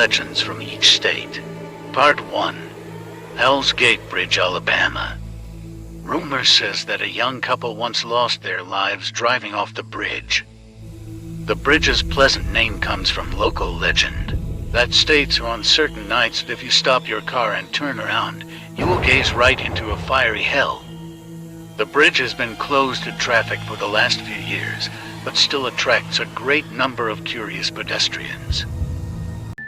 legends from each state. Part 1. Hell's Gate Bridge, Alabama. Rumor says that a young couple once lost their lives driving off the bridge. The bridge's pleasant name comes from local legend that states on certain nights that if you stop your car and turn around, you will gaze right into a fiery hell. The bridge has been closed to traffic for the last few years, but still attracts a great number of curious pedestrians.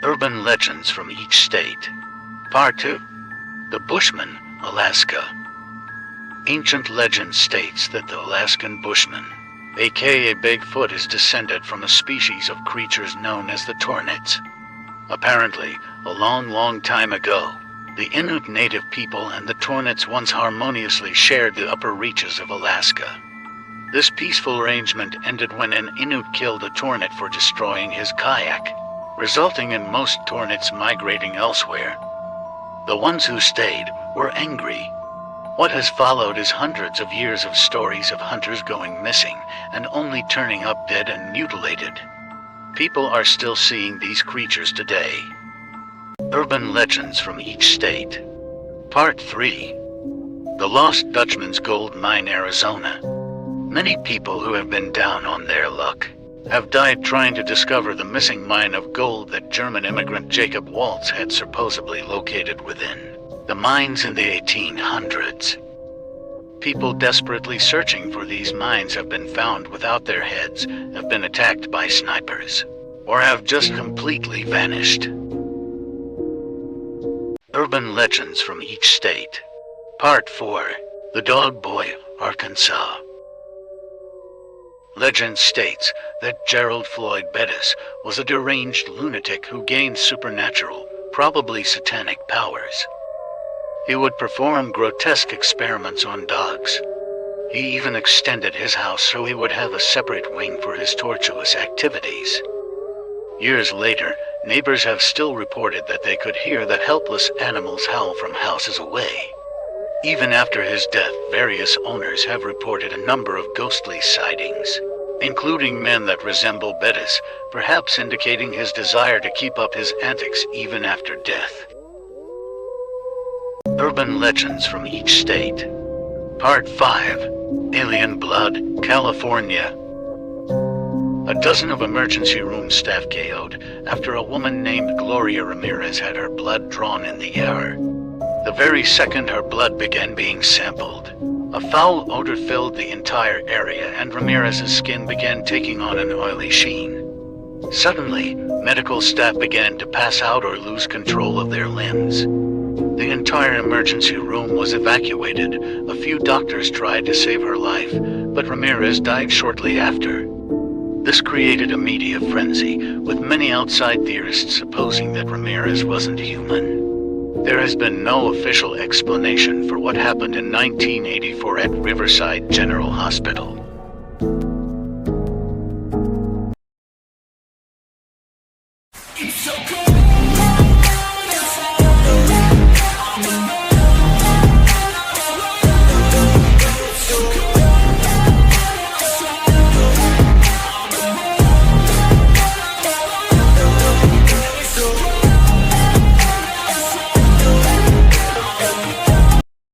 Urban legends from each state. Part 2. The Bushman, Alaska. Ancient legend states that the Alaskan Bushman, aka Bigfoot, is descended from a species of creatures known as the Tornits. Apparently, a long time ago, the Inuit native people and the Tornits once harmoniously shared the upper reaches of Alaska. This peaceful arrangement ended when an Inuit killed a Tornit for destroying his kayak, resulting in most Tornits migrating elsewhere. The ones who stayed were angry. What has followed is hundreds of years of stories of hunters going missing and only turning up dead and mutilated. People are still seeing these creatures today. Urban legends from each state. Part 3. The Lost Dutchman's Gold Mine, Arizona. Many people who have been down on their luck have died trying to discover the missing mine of gold that German immigrant Jacob Waltz had supposedly located within the mines in the 1800s. People desperately searching for these mines have been found without their heads, have been attacked by snipers, or have just completely vanished. Urban legends from each state. Part 4. The Dog Boy, Arkansas. Legend states that Gerald Floyd Bettis was a deranged lunatic who gained supernatural, probably satanic powers. He would perform grotesque experiments on dogs. He even extended his house so he would have a separate wing for his tortuous activities. Years later, neighbors have still reported that they could hear the helpless animals howl from houses away. Even after his death, various owners have reported a number of ghostly sightings, including men that resemble Bettis, perhaps indicating his desire to keep up his antics even after death. Urban legends from each state. Part 5. Alien Blood, California. A dozen of emergency room staff KO'd after a woman named Gloria Ramirez had her blood drawn in the air. The very second her blood began being sampled, a foul odor filled the entire area and Ramirez's skin began taking on an oily sheen. Suddenly, medical staff began to pass out or lose control of their limbs. The entire emergency room was evacuated. A few doctors tried to save her life, but Ramirez died shortly after. This created a media frenzy, with many outside theorists supposing that Ramirez wasn't human. There has been no official explanation for what happened in 1984 at Riverside General Hospital.